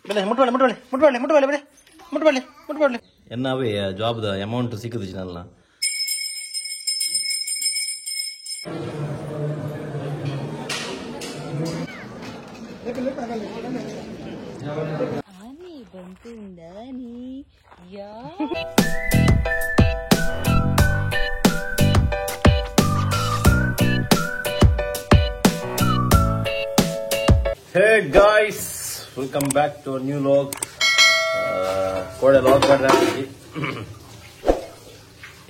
ಬೆಲೆ ಮುಟ್ಬಾಳೆ ಎನ್ನವೇ ಜಾಬ್ದ ಅಮೌಂಟ್ ಸಿಕ್ಕದಿನಲ್ಲ. ಆನೆ ಬಂತು ನಾನಿ ಯಾ Hey guys, welcome back to a new vlog. Koda vlog ಮಾಡ್ರಿ.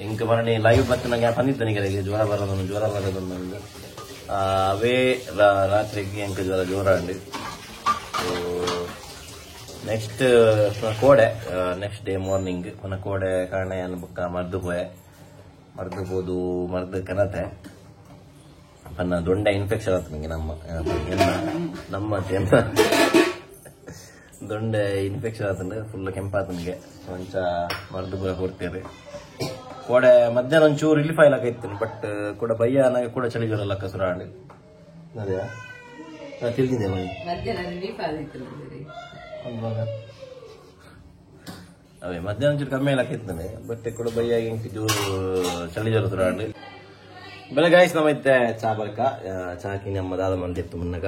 ಇಂಕ ಬರಣಿ ಲೈವ್ ಬತ್ತು ನಂಗೆ ಬಂದಿತ್ತು ನಿಮಗೆ ಜ್ವರ ಬರೋದು ನಂಗೆ ಅವೇ ರಾತ್ರಿಗೆ ಇಂಕ ಜ್ವರ ಅಂಡಿ. ನೆಕ್ಸ್ಟ್ ಕೋಡೆ ನೆಕ್ಸ್ಟ್ ಡೇ ಮಾರ್ನಿಂಗ್ ಪುನಃ ಕೋಡೆ ಕಾರಣ ಏನು ಬುಕ್ಕ ಮರ್ದು ಹೋದು ಮರ್ದು ಕನತೆ ಪನ್ನ ದೊಡ್ಡ ಇನ್ಫೆಕ್ಷನ್ ಆಯ್ತು ನಂಗೆ ನಮ್ಮ ದೊಡ್ಡ ಇನ್ಫೆಕ್ಷನ್ ಆತಂದ್ರೆ ಫುಲ್ ಕೆಂಪಾತ ನನಗೆ ಕೊಂಚ ಮರ್ದು ಬರ ಕೊಡ್ತೇವೆ ಕೋಡೆ ಮಧ್ಯಾಹ್ನ ಒಂಚೂರು ರಿಲೀಫ್ ಆಗ್ಲಾಕೈತೀನಿ. ಬಟ್ ಕೂಡ ಬಯ್ಯ ನನಗೆ ಕೂಡ ಚಳಿ ಜ್ವರ ಲಕ್ಕ ಸುರಾಂಡಿ ಅದೇ ತಿಳ್ದಿದ್ದೆ ಅವೇ ಮಧ್ಯಾಹ್ನ ಒಂಚೂರು ಕಮ್ಮಿ ಆಗ್ಲಾಕೈತಿ ನನಗೆ. ಬಟ್ ಕೂಡ ಬಯ್ಯ ಇಂಕ ಜೋರು ಚಳಿ ಜ್ವರ ಸುರಾಂಡಿ. ಬೆಳಗಾಯಿಸ್ ನಮ್ಮೈತೆ ಚಾ ಬರ್ಕ ಚಾಕಿ ನಮ್ಮ ದಾದ ಮಂದಿತ್ತು ಮುನ್ನಗ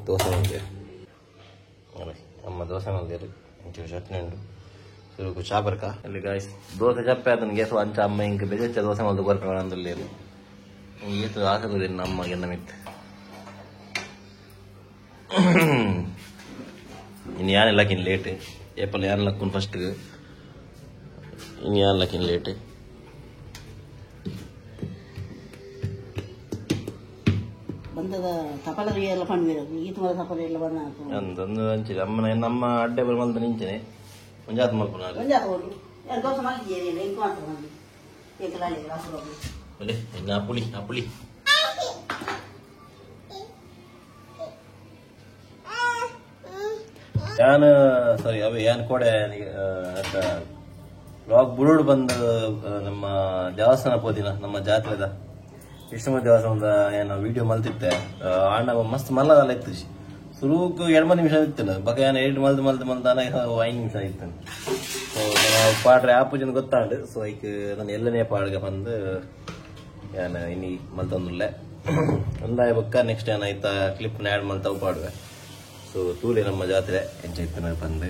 ದೋಸೆ ಮಂದಿ ನಮ್ಮ ದೋಸೆ ಮಂದಿರು ಒಂಚೂರು ಚಟ್ನಿ ಉಂಟು ಸುರುಕು ಚಾ ಬರ್ಕ ಇಲ್ಲಿ ಗಾಯ್ಸ್ ದೋಸೆ ಚಪ್ಪೆ ಅದನಿಗೆ ಸೊ ಅಂಚ ಅಮ್ಮ ಇಂಕ ಬೆಜಚ್ಚ ದೋಸೆ ಮಂದು ಬರ್ಕೊಂಡಲ್ಲಿ ಈತು ಹಾಕದು ನಮ್ಮಗೆ ನಮಿತ್ತು ಇನ್ನು ಯಾನೆಲ್ಲಕ್ಕಿನ್ ಲೇಟ್ ಏಪಲ್ ಯಾನೆಲ್ಲಕ್ಕೂ ಫಸ್ಟ್ ಇನ್ನು ಯಾನೆಲ್ಲಕ್ಕಿನ್ ಲೇಟ್ ಒಂದೊಂದು ಹಂಚಿದೆ ಅಮ್ಮನ ನಮ್ಮ ಅಡ್ಡೆ ಬರ ಮಲ್ದ ನಿಂಚನೆ ಮುಂಜಾತ್ ಮಲ್ಪನ ಪುಳಿ ಯಾನ್ ಸಾರಿ ಅವೇ ಯಾನ್ ಕೋಡೆ ಲಾಗ್ ಬುರುಡು ಬಂದ ನಮ್ಮ ದೇವಸ್ಥಾನ ಪೋದಿನ ನಮ್ಮ ಜಾತ್ರೆದ ವಿಷ್ಣು ದೇವಸ್ಥಾನದ ಏನು ವಿಡಿಯೋ ಮಲ್ತಿತ್ತೆ ಅಣ್ಣ ಮಸ್ತ್ ಮಲ್ಲದಲ್ಲ ಇತ್ತು ಸುರುಕು 2 ನಿಮಿಷ ಇತ್ತು ಬಕ ಏನು 2 ಮಲ್ದಾನ 5 ನಿಮಿಷ ಇತ್ತು. ಸೊ ಪಾಡ್ರೆ ಆ ಪೂಜೆನ ಗೊತ್ತಾಂಡು ಸೊ ಈಗ ನಾನು ಎಲ್ಲನೇ ಪಾಡ್ಗೆ ಬಂದು ಏನು ಇನ್ನಿ ಮಲ್ತೊಂದಿಲ್ಲ ಒಂದಾಯ ಬಕ್ಕ ನೆಕ್ಸ್ಟ್ ಏನಾಯ್ತಾ ಕ್ಲಿಪ್ನ ಆ್ಯಡ್ ಮಲ್ತಾವು ಪಾಡುವೆ. ಸೊ ತೂಲೆ ನಮ್ಮ ಜಾತ್ರೆ ಎಂಜಾಯ್ತಾನೆ ಬಂದು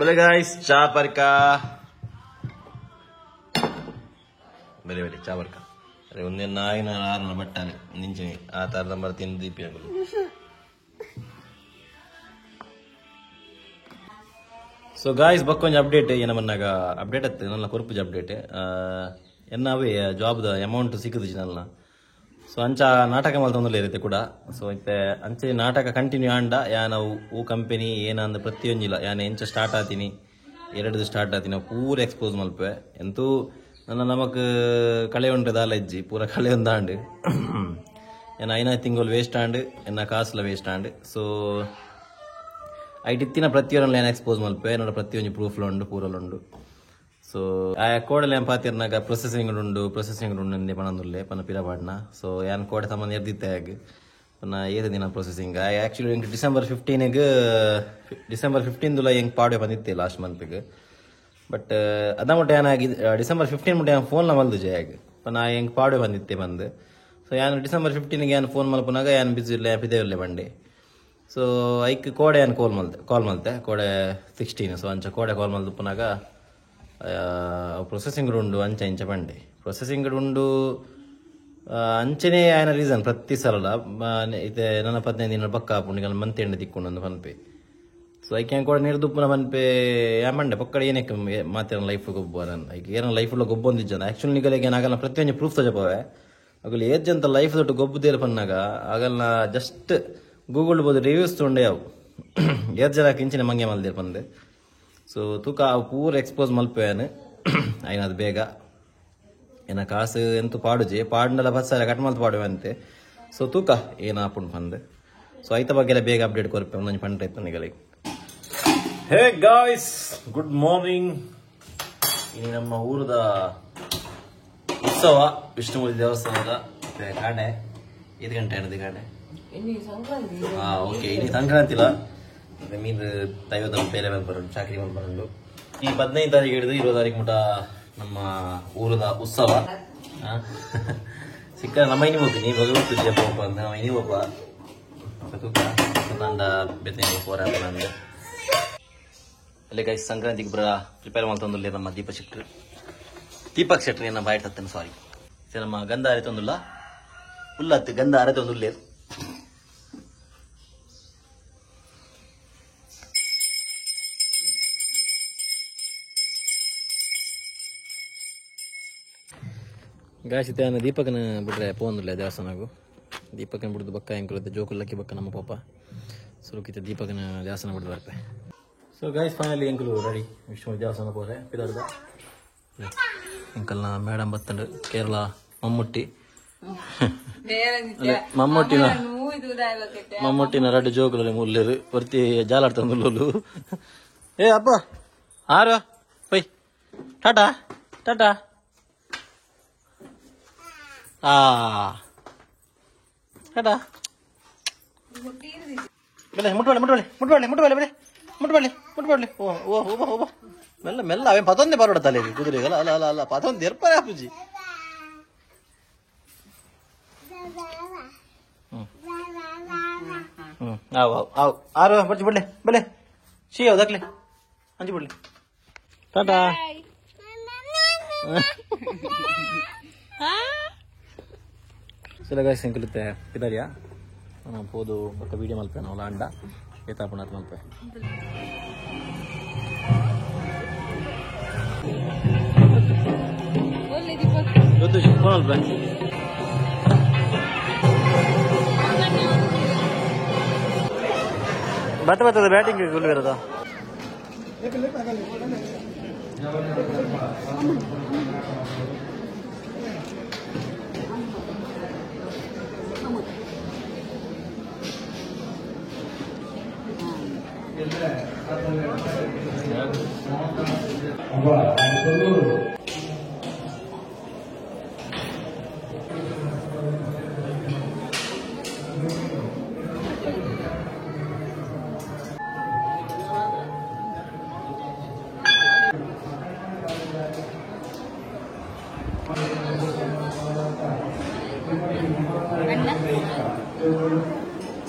ಬೆಳಗಾಯ್ಸ್ ಚಾ ಪರ್ಕ ಬೆಲೆ ಚಾ ಪರ್ಕ ಅರೆ ಒಂದೇ ನಾಯಿನ 6 ಬಟ್ಟಾನೆ ನಿಂಚಿನಿ ಆ ತರ ನಂಬರ್ ತಿಂದು ದೀಪಿ ಆಗಲು. ಸೊ ಗಾಯ್ಸ್ ಬಕ್ಕೊಂಜ ಅಪ್ಡೇಟ್ ಏನಮನ್ನಾಗ ಅಪ್ಡೇಟ್ ಅತ್ತೆ ನನ್ನ ಕೊರ್ಪುಜ ಅಪ್ಡೇಟ್ ಎನ್ನವೇ ಜಾಬ್ದ ಅಮೌಂಟ್ ಸಿಕ್ಕದಿಜಿ ನನ್ನ. ಸೊ ಅಂಚ ನಾಟಕ ಮಲ್ತೊಂದಲ್ಲ ಇರುತ್ತೆ ಕೂಡ. ಸೊ ಇತ್ತೆ ಅಂಚೆ ನಾಟಕ ಕಂಟಿನ್ಯೂ ಆಂಡ ನಾವು ಹೂ ಕಂಪೆನಿ ಏನಂದ ಪ್ರತಿಯೊಂದಿಲ್ಲ ಯಾನು ಎಂಚ ಸ್ಟಾರ್ಟ್ ಆತೀನಿ 2 ಸ್ಟಾರ್ಟ್ ಆತೀನಿ ನಾವು ಪೂರ ಎಕ್ಸ್ಪೋಸ್ ಮಲ್ಪೆ ಎಂತೂ ನನ್ನ ನಮಕ್ ಕಳೆ ಉಂಟು ದಾಲ ಇಜ್ಜಿ ಪೂರ ಕಳೆ ಒಂದಾಂಡು ಏನ 5 ತಿಂಗಳು ವೇಸ್ಟ್ ಆಂಡು ಎನ್ನ ಕಾಸುಲ ವೇಸ್ಟ್ ಆಂಡು. ಸೊ ಐಟಿತ್ತಿನ ಪ್ರತಿಯೊಂದು ಏನು ಎಕ್ಸ್ಪೋಸ್ ಮಲ್ಪೆ ನೋಡ ಪ್ರತಿಯೊಂದು ಪ್ರೂಫ್ಲು ಉಂಡು ಪೂರಲ್ಲುಂಡು. ಸೊ ಆ ಕೋಡಲ್ಲಿ ಏನು ಪಾತಿರ್ನಾಗ ಪ್ರೊಸೆಸಿಂಗ್ ಉಂಡು ಎಂದೇ ಪಣಂದುಲ್ಲೆ ಪನ ಪಿರಪಾಡ್ನ. ಸೊ ಏನು ಕೋಡೆ ಸಂಬಂಧ ಎದ್ದಿತ್ತೆ ಆಗ ಪನ್ನ ಏದು ದಿನ ಪ್ರೊಸೆಸಿಂಗ್ ಆ್ಯಕ್ಚುಲಿ ಹೆಂಗೆ ಡಿಸೆಂಬರ್ 15 ಹೆಂಗೆ ಪಾಡೆ ಬಂದಿತ್ತೆ ಲಾಸ್ಟ್ ಮಂತ್ಗೆ. ಬಟ್ ಅದ ಮುಟ್ಟ ಏನಾಗಿದೆ ಡಿಸೆಂಬರ್ 15 ಮುಟ್ಟ ಏನು ಫೋನ್ಲ ಮಲ್ದು ಜಾಗ ಪನ್ನ ಹೆಂಗೆ ಪಾಡೆ ಬಂದಿತ್ತೆ ಬಂದು. ಸೊ ಏನು ಡಿಸೆಂಬರ್ 15ಗೆ ಏನು ಫೋನ್ ಮಲ್ಪನಾಗ ಏನು ಬಿಸಿ ಇಲ್ಲ ಪಿದೇವಿಲ್ಲ ಬಂಡೆ. ಸೊ ಐಕ್ ಕೋಡೆ ಏನು ಕಾಲ್ ಮಲ್ತೆ ಕೋಡೆ 16. ಸೊ ಅಂಚ ಕೋಡೆ ಕಾಲ್ ಮಲ್ದುಪ್ಪನಾಗ ಪ್ರೊಸೆಸಿಂಗ್ ಉಂಡು ಅಂಚೆ ಇಂಚ ಬಂಡೆ ಪ್ರೊಸೆಸಿಂಗ್ ಉಂಡು ಅಂಚನೆ ಆಯ್ನ ರೀಸನ್ ಪ್ರತಿ ಸಲ ಇದೆ ನನ್ನ 15 ದಿನ ಪಕ್ಕ ಹಾಪುಂಡು ಮಂತ್ ಎಂಡ್ ದಿಕ್ಕೊಂಡು ಪನ್ಪೆ. ಸೊ ಐಕೆ ಕೂಡ ನಿರ್ದುಪ್ಪನ ಪನ್ಪೆ ಯಾಮಂಡೆ ಪಕ್ಕಡೆ ಏನಕ್ಕೆ ಮಾತಿನ ಲೈಫ್ ಗೊಬ್ಬರನ್ ಐಕೆ ಏನೋ ಲೈಫ್లో ಗೊಬ್ಬೊಂದಿಜ್ಜನ ಆ್ಯಕ್ಚುಲಿ ನಿಗಲಿಗೆ ಏನಾಗಲ್ಲ ಪ್ರತಿಯೊಂದು ಪ್ರೂಫ್ ತಜಪವೆ ಆಗಲಿ ಏಜ್ಜಂತ ಲೈಫ್ ದೊಡ್ಡ ಗೊಬ್ಬದೇರು ಪನ್ನಾಗ ಆಗಲ್ಲ ಜಸ್ಟ್ ಗೂಗಲ್ ಬೋದು ರಿವ್ಯೂಸ್ ತೊಂಡೆ ಅವು ಏಜ್ ಜನ ಕಿಂಚಿನ ಮಂಗೆ ಮಲ್ದೇರು ಪಂದೆ. ಸೊ ತೂಕ ಅವು ಪೂರ ಎಕ್ಸ್ಪೋಸ್ ಮಲ್ಪೇನು ಐನದು ಬೇಗ ಏನ ಕಾಸು ಎಂತೂ ಪಾಡುಜಿ ಪಾಡ್ನೆಲ್ಲ ಬಸ್ಸಾರ ಕಟ್ ಮಲ್ತು ಪಾಡುವೆ ಅಂತೆ. ಸೊ ತೂಕ ಏನು ಹಾಪುಂಡು ಪಂದೆ. ಸೊ ಐತ ಬಗ್ಗೆಲ್ಲ ಬೇಗ ಅಪ್ಡೇಟ್ ಕೊರ್ಪೆ ಒಂದೊಂದು ಪಂಡ ಇತ್ತು ನಿಗಲಿಗೆ. Hey guys good morning. ಇನ್ನು ನಮ್ಮ ಊರದ ಉತ್ಸವ ವಿಷ್ಣುಮೂರ್ತಿ ದೇವಸ್ಥಾನದ ಮತ್ತೆ ಕಾಡೆ 5 ಗಂಟೆ ಕಾಡೆ ಓಕೆ ಇನ್ನು ಸಂಕ್ರಾಂತಿಲ ಮೀನು ದೈವದ ಬೇರೆ ಬರೋದು ಚಾಕರಿ ಬರೋದು ಈ 15 ತಾರೀಕು ಹಿಡಿದು 20 ತಾರೀಕು ಮುಟ ನಮ್ಮ ಊರದ ಉತ್ಸವ ಸಿಕ್ಕ ನಮ್ಮ ಇನಿ ಹೋಗ್ತೀನಿ ನೀ ಭಗವತ್ತು ಜಪ ಅಂತ ನಮ್ಮ ಇನಿ ಒಬ್ಬ ನಂದ ಬೆತ್ತೆ ಹೋರ ನಂದು ಅಲ್ಲೇ ಗೈಸ್ ಸಂಕ್ರಾಂತಿಗೆ ಪ್ರಿಪೇರ್ ಮಾಡ್ತಂದಿಲ್ಲ ನಮ್ಮ ದೀಪಕ್ ಶೆಟ್ರಿ ನನ್ನ ಬಾಯ್ ತತ್ತೇನೆ ಸಾರಿ ನಮ್ಮ ಗಂಧ ಅರೆತೊಂದಿಲ್ಲ ಉಲ್ಲತ್ತು ಗಂಧ ಅರೆತೊಂದಿಲ್ಲ ಗಾಯಿಸಿದ್ದೆ ದೀಪಕನ ಬಿಡ್ರೆ ಪೋಂದಿಲ್ಲ ದೇವಸ್ಥಾನಗೂ ದೀಪಕನ ಬಿಡ್ದು ಬಕ್ಕ ಹೆಂಗೆ ಜೋಕುಲ್ಲಕ್ಕಿ ಬಕ್ಕ ನಮ್ಮ ಪಾಪ ಸುರುಕಿತ ದೀಪಕನ ದೇವಸ್ಥಾನ ಬಿಡ್ದು ಬರ್ಪೆ ಸೊ ಗಾಯ್ಸ್ ಫೈನಲಿ ಎಂಕಲು ರೆಡಿ ವಿಷ್ಣು ದೇವಸ್ಥಾನ ಹೋದ್ರೆ ಪಿದಾರ್ದ ಎಂಕಲ್ನ ಮೇಡಮ್ ಬತ್ತಂಡು ಕೇರಳ ಮಮ್ಮುಟ್ಟಿ ಮಮ್ಮುಟ್ಟಿನ ಎರಡು ಜೋಕುಲಲ್ಲಿ ಮುಳ್ಳರು ಬರ್ತಿ ಜಾಲಾಡ್ತ ಮುಳ್ಳಲು ಏ ಅಪ್ಪ ಆರು ಪೈ ಟಾಟಾ ಟಾಟಾ ಟಾಟಾ ಬೆಲೆ ಮುಟ್ಬಳ್ಳಿ ಓ ಮೆಲ್ಲ ಮೆಲ್ಲ ಅವೇ ಪತೊಂದೇ ಬರೋಡತ್ತಲ್ಲ ಕುದುರೆಗಲ್ಲ ಅಲ್ಲ ಅಲ್ಲ ಅಲ್ಲ ಪತೊಂದು ಎರ್ಪಾರೆ ಅಪ್ಪುಜಿ ಆರು ಬರ್ಚಿ ಬಿಡ್ಲೆ ಬೆಲೆ ಶೀ ಹೌದಾಕ್ಲೆ ಅಂಜಿ ಬಿಡ್ಲಿ ಟಾಟಾ ಸಿಲಗಾಯಿ ಸಂಕಲಿತೆ ಪಿದಾರಿಯಾ ನಾನು ಹೋದು ಬಕ್ಕ ವೀಡಿಯೋ ಮಲ್ಪೆ ನಾವು ಅಂಡ ಏತಾಪುಣತ್ ಮಲ್ಪೆ ಗೊತ್ತು ಮಲ್ಪೆ ಬರ್ತದ ಬ್ಯಾಟಿಂಗ್ ಗುಲ್ವಿರದ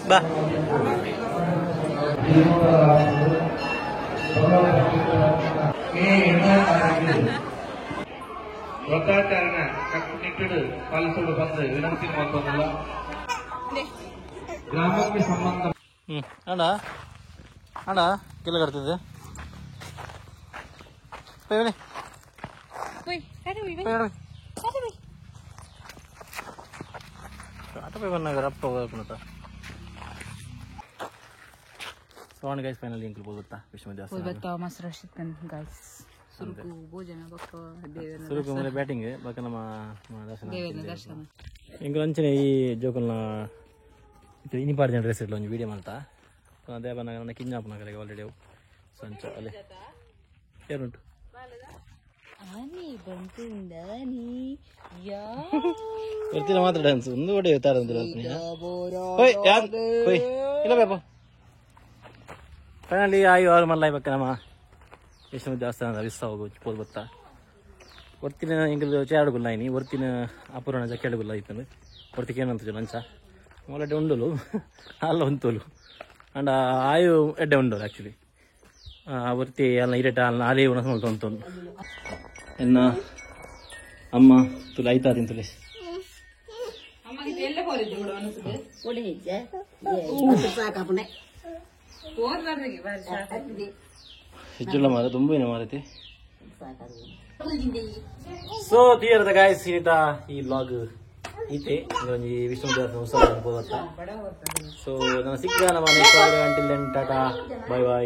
ಬಾ ವ್ರತಾಚರಣ ಕಟ್ಟುನಿಟ್ಟಿಡು ಪಾಲಿಸಲು ಬಂದು ವಿನಂತಿ ಮಾಡುವುದಿಲ್ಲ ಗ್ರಾಮಕ್ಕೆ ಸಂಬಂಧ ಅಣ್ಣ ಅಣ್ಣ ಕೆಲ ಕಟ್ತಿದ್ದೆ ಬಂದಾಗ ರಪ್ಪ ಹೋಗ್ಬಿಡುತ್ತಾ ತಗೊಂಡು ಗೈಸ್ ಫೈನಲ್ ಇಂಕ್ಲು ಹೋಗುತ್ತಾ ವಿಷ್ಣು ದೇವಸ್ಥಾನ ಸುರುಕು ಮೇಲೆ ಬ್ಯಾಟಿಂಗ್ ಬಕ್ಕ ನಮ್ಮ ದರ್ಶನ ಇಂಕ ಅಂಚನೆ ಈ ಜೋಕಲ್ನ ಇನಿ ಪಾಡು ಜನ ಡ್ರೆಸ್ ಇರಲಿ ಒಂದು ವೀಡಿಯೋ ಮಾಡ್ತಾ ಅದೇ ಬಂದಾಗ ನನ್ನ ಕಿಂಜಾಪನಗರಿಗೆ ಆಲ್ರೆಡಿ ಅವು ಸಂಚ ಅಲ್ಲೇ ಏನುಂಟು ಬರ್ತಿಲ್ಲ ಮಾತ್ರ ಡ್ಯಾನ್ಸ್ ಒಂದು ಒಡೆ ಇಲ್ಲ ಬೇಪ ಫೈನಲಿ ಆಯು ಆರು ಮಲ್ಲ ಬಕ್ಕ ನಮ್ಮ ವಿಷ್ಣು ದೇವಸ್ಥಾನದ ಉತ್ಸವ ಪೋದು ಬತ್ತ ಒರ್ತಿನ ಎಂಕಲ್ ಚೇಡುಗುಲ್ಲ ಐನಿ ಒರ್ತಿನ ಅಪೂರ್ಣ ಜಕ್ಕೆಡುಗುಲ್ಲ ಐತಂದು ಒರ್ತಿಗೆ ಏನಂತ ಲಂಚ ಮೊಲಡೆ ಉಂಡಲು ಅಲ್ಲ ಒಂತೋಲು ಅಂಡ ಆಯು ಎಡ್ಡೆ ಉಂಡೋಲು ಆ್ಯಕ್ಚುಲಿ ಒರ್ತಿ ಅಲ್ಲ ಇರೇಟ ಅಲ್ಲ ಆಲೇ ಉಣ ತೊಂದು ಎನ್ನ ಅಮ್ಮ ತುಲ ಐತಾ ತಿಂತಲೆ ಹೆಚ್ಚುಳ್ಳ ಮಾರ ತುಂಬಾ ಮಾರೈತಿ ಸೊ ತೀರದ ಗಾಯಸ್ ಈತ ಈ ಬ್ಲಾಗ್ ಈತೆ ಒಂಜಿ ವಿಷ್ಣು ದೇವಸ್ಥಾನ ಉತ್ಸವ ಅನ್ಬೋದತ್ತ ಸೊ ನಾನು ಸಿಕ್ಕ ನಮ್ಮ next until then tata bye bye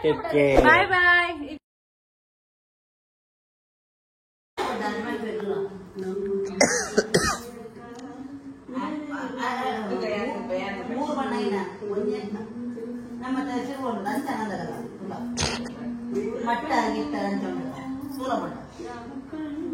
take care bye bye ಮಟ್ಟ ಗಿಟ್ಟ ಅಂತ ಸೂರ ಮಟ್ಟ